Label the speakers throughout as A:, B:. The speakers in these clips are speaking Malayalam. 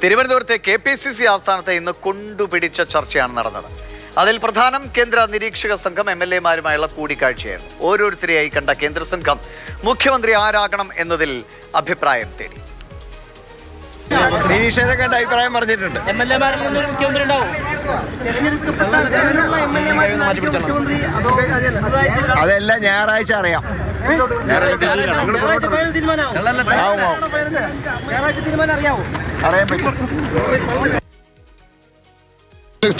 A: തിരുവനന്തപുരത്തെ KPCC ആസ്ഥാനത്ത് ഇന്ന് കൊണ്ടുപിടിച്ച ചർച്ചയാണ് നടന്നത്. അതിൽ പ്രധാനം കേന്ദ്ര നിരീക്ഷക സംഘം MLA-മാരുമായുള്ള കൂടിക്കാഴ്ചയായിരുന്നു. ഓരോരുത്തരെയായി കണ്ട കേന്ദ്ര സംഘം മുഖ്യമന്ത്രി ആരാകണം എന്നതിൽ അഭിപ്രായം തേടി.
B: നിരീക്ഷകരൊക്കെ അഭിപ്രായം പറഞ്ഞിട്ടുണ്ട്. അതെല്ലാം ഞായറാഴ്ച അറിയാം. അറിയാൻ പറ്റും.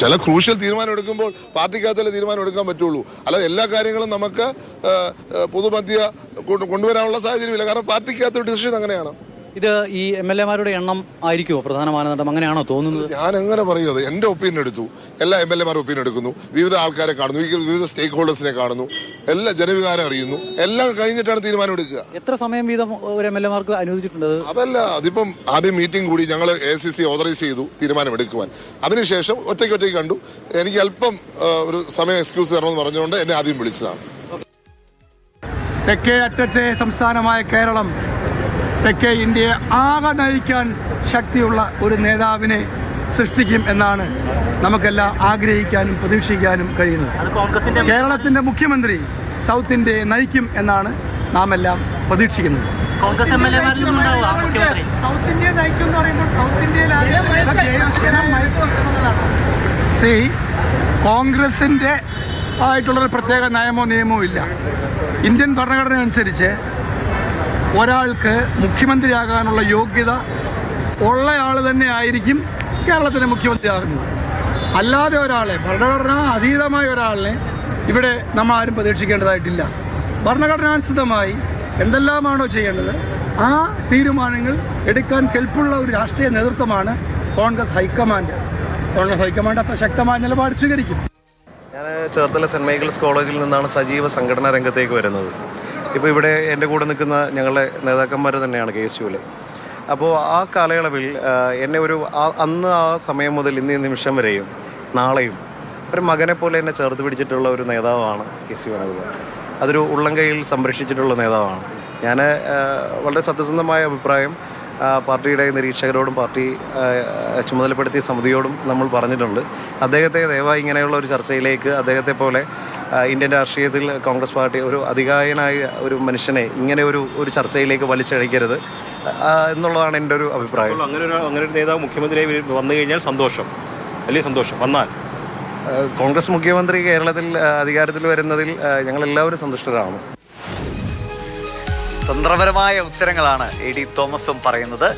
C: ചില ക്രൂഷ്യൽ തീരുമാനം എടുക്കുമ്പോൾ പാർട്ടിക്കകത്തല്ലേ തീരുമാനം എടുക്കാൻ പറ്റുള്ളൂ. അല്ലാതെ എല്ലാ കാര്യങ്ങളും നമുക്ക് പൊതുമധ്യ കൊണ്ടുവരാനുള്ള സാഹചര്യമില്ല. കാരണം പാർട്ടിക്കകത്ത് ഡിസിഷൻ അങ്ങനെയാണ്.
D: ഇത് ഈ MLA-മാരുടെ എണ്ണം ആയിരിക്കുമോ പ്രധാന മാനദണ്ഡം? അങ്ങനെയാണോ തോന്നുന്നത്?
C: ഞാൻ എങ്ങനെ പറയുന്നത്? എൻ്റെ ഒപ്പീനിയൻ എടുത്തു, എല്ലാ MLA-മാരും ഒപ്പീനിയൻ എടുക്കുന്നു, വിവിധ ആൾക്കാരെ കാണുന്നു, വിവിധ സ്റ്റേക്ക് ഹോൾഡേഴ്സിനെ കാണുന്നു, എല്ലാ ജനവികാരം അറിയുന്നു, എല്ലാം കഴിഞ്ഞിട്ടാണ് തീരുമാനം എടുക്കുക.
D: എത്ര സമയം വീതം ഒരു MLA-മാർക്ക് അനുവദിച്ചിട്ടുണ്ട്?
C: അതല്ല, അതിപ്പം ആദ്യം മീറ്റിംഗ് കൂടി ഞങ്ങൾ ACC ഓതറൈസ് ചെയ്തു തീരുമാനം എടുക്കുവാൻ. അതിനുശേഷം ഒറ്റയ്ക്ക് കണ്ടു. എനിക്ക് അല്പം ഒരു സമയം എക്സ്ക്യൂസ് തരണമെന്ന് പറഞ്ഞുകൊണ്ട് എന്നെ ആദ്യം വിളിച്ചതാണ്.
E: തെക്കേ അറ്റത്തെ സംസ്ഥാനമായ കേരളം തെക്കേ ഇന്ത്യയെ ആകെ നയിക്കാൻ ശക്തിയുള്ള ഒരു നേതാവിനെ സൃഷ്ടിക്കും എന്നാണ് നമുക്കെല്ലാം ആഗ്രഹിക്കാനും പ്രതീക്ഷിക്കാനും കഴിയുന്നത്. കേരളത്തിൻ്റെ മുഖ്യമന്ത്രി സൗത്ത് ഇന്ത്യയെ നയിക്കും എന്നാണ് നാം എല്ലാം പ്രതീക്ഷിക്കുന്നത്.
F: സൗത്ത് ഇന്ത്യയെ നയിക്കും എന്ന് പറയുമ്പോൾ സൗത്ത് ഇന്ത്യയിൽ
E: കോൺഗ്രസിൻ്റെ ആയിട്ടുള്ളൊരു പ്രത്യേക നയമോ നിയമമോ ഇല്ല. ഇന്ത്യൻ ഭരണഘടന അനുസരിച്ച് ഒരാൾക്ക് മുഖ്യമന്ത്രിയാകാനുള്ള യോഗ്യത ഉള്ളയാൾ തന്നെ ആയിരിക്കും കേരളത്തിൻ്റെ മുഖ്യമന്ത്രിയാകുന്നത്. അല്ലാതെ ഒരാളെ, ഭരണഘടന അതീതമായ ഒരാളിനെ ഇവിടെ നമ്മൾ ആരും പ്രതീക്ഷിക്കേണ്ടതായിട്ടില്ല. ഭരണഘടനാനുസൃതമായി എന്തെല്ലാമാണോ ചെയ്യേണ്ടത് ആ തീരുമാനങ്ങൾ എടുക്കാൻ കെൽപ്പുള്ള ഒരു രാഷ്ട്രീയ നേതൃത്വമാണ് കോൺഗ്രസ് ഹൈക്കമാൻഡ്. കോൺഗ്രസ് ഹൈക്കമാൻഡ് അത്ര ശക്തമായ നിലപാട് സ്വീകരിക്കും.
G: ഞാൻ ചേർത്തല സെൻറ് മൈക്കിൾസ് കോളേജിൽ നിന്നാണ് സജീവ സംഘടനാ രംഗത്തേക്ക് വരുന്നത്. ഇപ്പോൾ ഇവിടെ എൻ്റെ കൂടെ നിൽക്കുന്ന ഞങ്ങളുടെ നേതാക്കന്മാർ തന്നെയാണ് KSUവിൽ. അപ്പോൾ ആ കാലയളവിൽ എന്നെ അന്ന് ആ സമയം മുതൽ ഇന്ന് നിമിഷം വരെയും നാളെയും ഒരു മകനെ പോലെ എന്നെ ചേർത്ത് പിടിച്ചിട്ടുള്ള ഒരു നേതാവാണ് KC വേണുഗോപാൽ. അതൊരു ഉള്ളംകൈയിൽ സംരക്ഷിച്ചിട്ടുള്ള നേതാവാണ്. ഞാൻ വളരെ സത്യസന്ധമായ അഭിപ്രായം പാർട്ടിയുടെ നിരീക്ഷകരോടും പാർട്ടി ചുമതലപ്പെടുത്തിയ സമിതിയോടും നമ്മൾ പറഞ്ഞിട്ടുണ്ട്. അദ്ദേഹത്തെ ദയവായി ഇങ്ങനെയുള്ള ഒരു ചർച്ചയിലേക്ക്, അദ്ദേഹത്തെ പോലെ ഇന്ത്യൻ രാഷ്ട്രീയത്തിൽ കോൺഗ്രസ് പാർട്ടി ഒരു അതികായനായ ഒരു മനുഷ്യനെ ഇങ്ങനെ ഒരു ചർച്ചയിലേക്ക് വലിച്ചഴിക്കരുത് എന്നുള്ളതാണ് എൻ്റെ ഒരു അഭിപ്രായം.
H: അങ്ങനെ ഒരു നേതാവ് മുഖ്യമന്ത്രിയായി വന്നു കഴിഞ്ഞാൽ സന്തോഷം, വലിയ സന്തോഷം. വന്നാൽ
G: കോൺഗ്രസ് മുഖ്യമന്ത്രി കേരളത്തിൽ അധികാരത്തിൽ വരുന്നതിൽ ഞങ്ങളെല്ലാവരും സന്തുഷ്ടരാണ്.
A: തന്ത്രപരമായ ഉത്തരങ്ങളാണ് AD തോമസും പറയുന്നത്.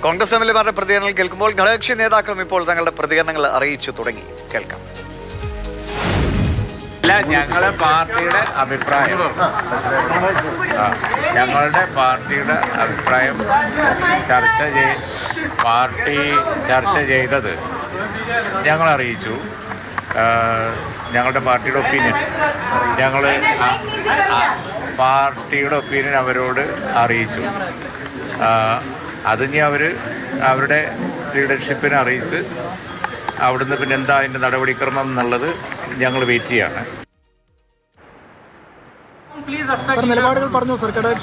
A: കോൺഗ്രസ് MLA-മാരുടെ പ്രതികരണങ്ങൾ കേൾക്കുമ്പോൾ ഘടകകക്ഷി നേതാക്കളും ഇപ്പോൾ തങ്ങളുടെ പ്രതികരണങ്ങൾ അറിയിച്ചു തുടങ്ങി. കേൾക്കാം.
I: ഞങ്ങളുടെ പാർട്ടിയുടെ അഭിപ്രായം പാർട്ടി ചർച്ച ചെയ്തത് ഞങ്ങൾ അറിയിച്ചു. ഞങ്ങളുടെ പാർട്ടിയുടെ ഒപ്പീനിയൻ അവരോട് അറിയിച്ചു. അതിനി അവരുടെ ലീഡർഷിപ്പിനെ അറിയിച്ച് അവിടുന്ന് പിന്നെ എന്താ അതിൻ്റെ നടപടിക്രമം എന്നുള്ളത് ഞങ്ങൾ വെയിറ്റ് ചെയ്യാണ്.
E: നിലപാടുകൾ പറഞ്ഞു സർക്കാർ.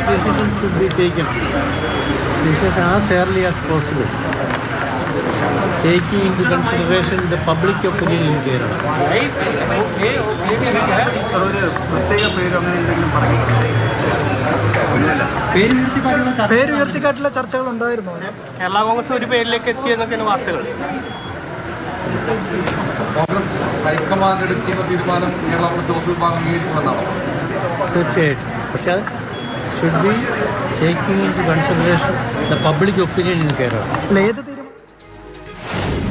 F: decision should be taken. This is as early as possible, taking into consideration the public opinion in Kerala.
E: പേര് ഉയർത്തിക്കാട്ടുള്ള ചർച്ചകൾ ഉണ്ടായിരുന്നു.
F: കേരള കോൺഗ്രസ് ഒരു പേരിലേക്ക് എത്തിയെന്നൊക്കെയാണ് വാർത്തകൾ.
C: കോൺഗ്രസ് ഹൈക്കമാൻഡ് എടുക്കുന്ന തീരുമാനം കേരള കോൺഗ്രസ് വിഭാഗം അംഗീകരിക്കുമെന്നാണ്.
F: തീർച്ചയായിട്ടും. പക്ഷേ should be taking into consideration the public opinion in Kerala.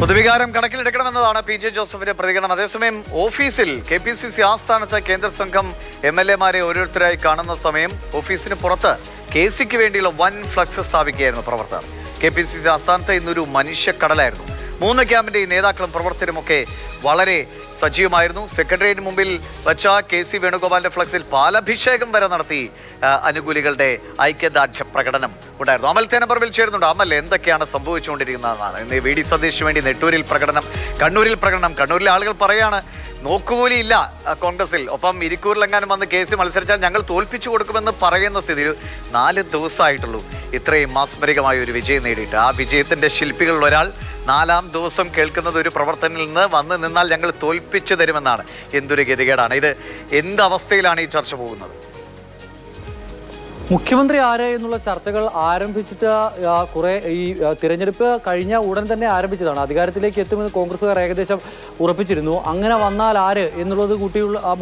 A: പൊതുവികാരം കണക്കിലെടുക്കണമെന്നതാണ് PJ ജോസഫിന്റെ പ്രതികരണം. അതേസമയം ഓഫീസിൽ KPCC ആസ്ഥാനത്ത് കേന്ദ്ര സംഘം MLA-മാരെ ഓരോരുത്തരായി കാണുന്ന സമയം ഓഫീസിന് പുറത്ത് KC-ക്ക് വേണ്ടിയുള്ള വൻ ഫ്ലക്സ് സ്ഥാപിക്കുകയായിരുന്നു പ്രവർത്തകർ. KPCC ആസ്ഥാനത്ത് ഇന്നൊരു മനുഷ്യക്കടലായിരുന്നു. 3 ക്യാമ്പിന്റെ നേതാക്കളും പ്രവർത്തകരുമൊക്കെ വളരെ സജീവമായിരുന്നു. സെക്രട്ടേറിയറ്റിന് മുമ്പിൽ വച്ച KC വേണുഗോപാലിന്റെ ഫ്ലക്സിൽ പാലഭിഷേകം വരെ നടത്തി അനുകൂലികളുടെ ഐക്യദാർഢ്യ പ്രകടനം ഉണ്ടായിരുന്നു. അമൽ തേനപ്പറമ്പിൽ ചേരുന്നുണ്ട്. അമൽ, എന്തൊക്കെയാണ് സംഭവിച്ചുകൊണ്ടിരിക്കുന്നതെന്നാണ്? ഇന്ന് VD സതീഷിന് വേണ്ടി നെട്ടൂരിൽ പ്രകടനം, കണ്ണൂരിൽ പ്രകടനം. കണ്ണൂരിലെ ആളുകൾ പറയാണ് നോക്കുകൂലിയില്ല കോൺഗ്രസിൽ. ഒപ്പം ഇരിക്കൂറിലെങ്ങാനും വന്ന് കേസ് മത്സരിച്ചാൽ ഞങ്ങൾ തോൽപ്പിച്ചു കൊടുക്കുമെന്ന് പറയുന്ന സ്ഥിതിയിൽ 4 ദിവസമായിട്ടുള്ളൂ ഇത്രയും മാസ്മരികമായ ഒരു വിജയം നേടിയിട്ട്. ആ വിജയത്തിന്റെ ശില്പികളിൽ ഒരാൾ 4-ാം ദിവസം കേൾക്കുന്നത് ഒരു പ്രവർത്തനത്തിൽ നിന്ന് വന്ന് നിന്നാൽ ഞങ്ങൾ തോൽപ്പിച്ചു തരുമെന്നാണ്. എന്തൊരു ഗതികേടാണ് ഇത്! എന്ത് അവസ്ഥയിലാണ് ഈ ചർച്ച പോകുന്നത്?
D: മുഖ്യമന്ത്രി ആര് എന്നുള്ള ചർച്ചകൾ ആരംഭിച്ചിട്ട് കുറെ ഈ തിരഞ്ഞെടുപ്പ് കഴിഞ്ഞ ഉടൻ തന്നെ ആരംഭിച്ചതാണ്. അധികാരത്തിലേക്ക് എത്തുമെന്ന് കോൺഗ്രസുകാർ ഏകദേശം ഉറപ്പിച്ചിരുന്നു. അങ്ങനെ വന്നാൽ ആര് എന്നുള്ളത്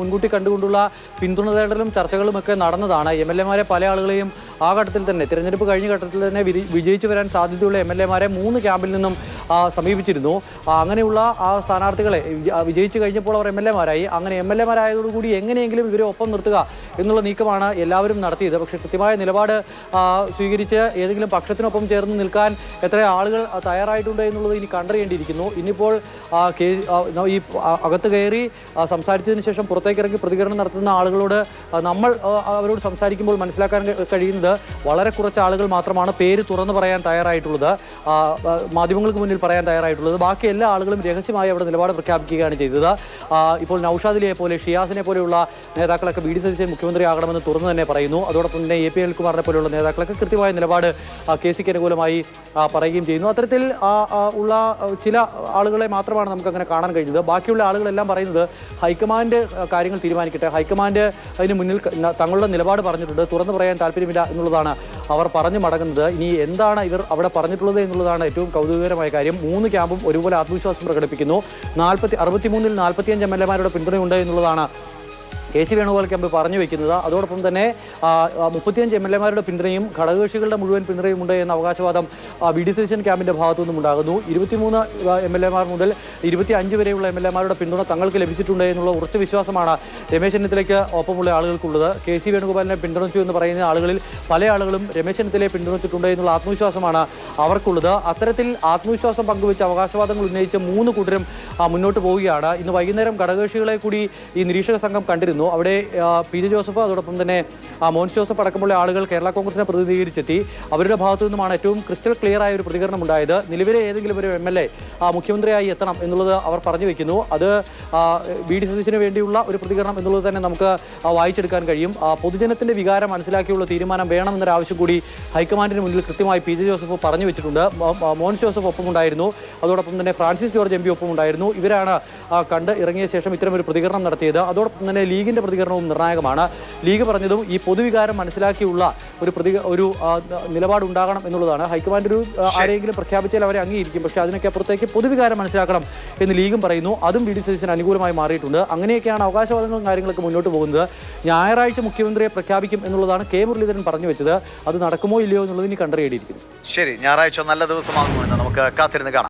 D: മുൻകൂട്ടി കണ്ടുകൊണ്ടുള്ള പിന്തുണ തേടലും ചർച്ചകളും ഒക്കെ നടന്നതാണ്. MLA-മാരെ പല ആളുകളെയും ആ ഘട്ടത്തിൽ തന്നെ തിരഞ്ഞെടുപ്പ് കഴിഞ്ഞ ഘട്ടത്തിൽ തന്നെ വിജയിച്ചു വരാൻ സാധ്യതയുള്ള MLA-മാരെ 3 ക്യാമ്പിൽ നിന്നും സമീപിച്ചിരുന്നു. അങ്ങനെയുള്ള ആ സ്ഥാനാർത്ഥികളെ വിജയിച്ചു കഴിഞ്ഞപ്പോൾ അവർ MLA-മാരായി. അങ്ങനെ MLA-മാരായതോടുകൂടി എങ്ങനെയെങ്കിലും ഇവരെ ഒപ്പം നിർത്തുക എന്നുള്ള നീക്കമാണ് എല്ലാവരും നടത്തിയത്. പക്ഷേ കൃത്യമായ നിലപാട് സ്വീകരിച്ച് ഏതെങ്കിലും പക്ഷത്തിനൊപ്പം ചേർന്ന് നിൽക്കാൻ എത്ര ആളുകൾ തയ്യാറായിട്ടുണ്ട് എന്നുള്ളത് ഇനി കണ്ടറിയേണ്ടിയിരിക്കുന്നു. ഇന്നിപ്പോൾ ഈ അകത്ത് കയറി സംസാരിച്ചതിന് ശേഷം പുറത്തേക്കിറങ്ങി പ്രതികരണം നടത്തുന്ന ആളുകളോട് നമ്മൾ അവരോട് സംസാരിക്കുമ്പോൾ മനസ്സിലാക്കാൻ കഴിയുന്നത് വളരെ കുറച്ച് ആളുകൾ മാത്രമാണ് പേര് തുറന്നു പറയാൻ തയ്യാറായിട്ടുള്ളത്, മാധ്യമങ്ങൾക്ക് മുന്നിൽ പറയാൻ തയ്യാറായിട്ടുള്ളത്. ബാക്കി എല്ലാ ആളുകളും രഹസ്യമായി അവിടെ നിലപാട് പ്രഖ്യാപിക്കുകയാണ് ചെയ്തത്. ഇപ്പോൾ നൌഷാദിലെ പോലെ ഷിയാസിനെ പോലെയുള്ള നേതാക്കളൊക്കെ VD സതീശൻ മുഖ്യമന്ത്രിയാകണമെന്ന് തുറന്നു തന്നെ പറയുന്നു. അതോടൊപ്പം തന്നെ AP അനിൽകുമാറിനെ പോലെയുള്ള നേതാക്കളൊക്കെ കൃത്യമായ നിലപാട് KCക്ക് അനുകൂലമായി പറയുകയും ചെയ്യുന്നു. അത്തരത്തിൽ ഉള്ള ചില ആളുകളെ മാത്രമാണ് നമുക്ക് അങ്ങനെ കാണാൻ കഴിയുന്നത്. ബാക്കിയുള്ള ആളുകളെല്ലാം പറയുന്നത് ഹൈക്കമാൻഡ് കാര്യങ്ങൾ തീരുമാനിക്കട്ടെ, ഹൈക്കമാൻഡ് അതിന് മുന്നിൽ തങ്ങളുടെ നിലപാട് പറഞ്ഞിട്ടുണ്ട്, തുറന്നു പറയാൻ താല്പര്യമില്ല എന്നുള്ളതാണ് അവർ പറഞ്ഞു മടങ്ങുന്നത്. ഇനി എന്താണ് ഇവർ അവിടെ പറഞ്ഞിട്ടുള്ളത് എന്നുള്ളതാണ് ഏറ്റവും കൗതുകകരമായ കാര്യം. 3 ക്യാമ്പും ഒരുപോലെ ആത്മവിശ്വാസം പ്രകടിപ്പിക്കുന്നു. 63-ൽ 45 MLA-മാരുടെ പിന്തുണയുണ്ട് എന്നുള്ളതാണ് KC വേണുഗോപാൽ ക്യാമ്പ് പറഞ്ഞു വെക്കുന്നത്. അതോടൊപ്പം തന്നെ 35 MLA-മാരുടെ പിന്തുണയും ഘടകകക്ഷികളുടെ മുഴുവൻ പിന്തുണയുമുണ്ട് എന്ന അവകാശവാദം VD സതീശൻ ക്യാമ്പിന്റെ ഭാഗത്തു നിന്നും ഉണ്ടാകുന്നു. 23 MLA-മാർ മുതൽ 25 വരെയുള്ള MLA-മാരുടെ പിന്തുണ തങ്ങൾക്ക് ലഭിച്ചിട്ടുണ്ട് എന്നുള്ള ഉറച്ച വിശ്വാസമാണ് രമേശ് ചെന്നിത്തലയ്ക്ക് ഒപ്പമുള്ള ആളുകൾക്കുള്ളത്. KC വേണുഗോപാലിനെ പിന്തുണച്ചു എന്ന് പറയുന്ന ആളുകളിൽ പല ആളുകളും രമേശ് ചെന്നിത്തലയെ പിന്തുണച്ചിട്ടുണ്ട് എന്നുള്ള ആത്മവിശ്വാസമാണ് അവർക്കുള്ളത്. അത്തരത്തിൽ ആത്മവിശ്വാസം പങ്കുവെച്ച് അവകാശവാദങ്ങൾ ഉന്നയിച്ച 3 കൂട്ടരും മുന്നോട്ട് പോവുകയാണ്. ഇന്ന് വൈകുന്നേരം ഘടകകക്ഷികളെ കൂടി ഈ നിരീക്ഷക സംഘം കണ്ടിരുന്നു. അവിടെ PJ ജോസഫ് അതോടൊപ്പം തന്നെ മോൻസ് ജോസഫ് അടക്കമുള്ള ആളുകൾ കേരള കോൺഗ്രസിനെ പ്രതിനിധീകരിച്ചെത്തി. അവരുടെ ഭാഗത്തു നിന്നുമാണ് ഏറ്റവും ക്രിസ്റ്റൽ ക്ലിയർ ആയ ഒരു പ്രതികരണം ഉണ്ടായത്. നിലവിലെ ഏതെങ്കിലും ഒരു MLA മുഖ്യമന്ത്രിയായി എത്തണം എന്നുള്ളത് അവർ പറഞ്ഞു വെക്കുന്നു. അത് VD സതീശന് വേണ്ടിയുള്ള ഒരു പ്രതികരണം എന്നുള്ളത് തന്നെ നമുക്ക് വായിച്ചെടുക്കാൻ കഴിയും. പൊതുജനത്തിന്റെ വികാരം മനസ്സിലാക്കിയുള്ള തീരുമാനം വേണമെന്നൊരു ആവശ്യം കൂടി ഹൈക്കമാൻഡിന് മുന്നിൽ കൃത്യമായി PJ ജോസഫ് പറഞ്ഞു വെച്ചിട്ടുണ്ട്. മോൻസ് ജോസഫ് ഒപ്പമുണ്ടായിരുന്നു, അതോടൊപ്പം തന്നെ ഫ്രാൻസിസ് ജോർജ് MP ഒപ്പമുണ്ടായിരുന്നു. ഇവരാണ് കണ്ട് ഇറങ്ങിയ ശേഷം ഇത്തരമൊരു പ്രതികരണം നടത്തിയത്. അതോടൊപ്പം തന്നെ ലീഗിന്റെ പ്രതികരണവും നിർണായകമാണ്. ലീഗ് പറഞ്ഞതും ഈ പൊതുവികാരം മനസ്സിലാക്കിയുള്ള ഒരു നിലപാടുണ്ടാകണം എന്നുള്ളതാണ്. ഹൈക്കമാൻഡ് ഒരു ആരെങ്കിലും പ്രഖ്യാപിച്ചാൽ അവരെ അംഗീകരിക്കും, പക്ഷേ അതിനൊക്കെ അപ്പുറത്തേക്ക് പൊതുവികാരം മനസ്സിലാക്കണം എന്ന് ലീഗും പറയുന്നു. അതും VD സതീശന് അനുകൂലമായി മാറിയിട്ടുണ്ട്. അങ്ങനെയൊക്കെയാണ് അവകാശവാദങ്ങളും കാര്യങ്ങളൊക്കെ മുന്നോട്ട് പോകുന്നത്. ഞായറാഴ്ച മുഖ്യമന്ത്രിയെ പ്രഖ്യാപിക്കും എന്നുള്ളതാണ് K മുരളീധരൻ പറഞ്ഞു വെച്ചത്. അത് നടക്കുമോ ഇല്ലയോ എന്നുള്ളത് ഇനി കണ്ടറിയേണ്ടിയിരിക്കുന്നു.
A: ശരി, ഞായറാഴ്ച നല്ല ദിവസമാകുമോ എന്ന് നമുക്ക് കാത്തിരുന്ന് കാണാം.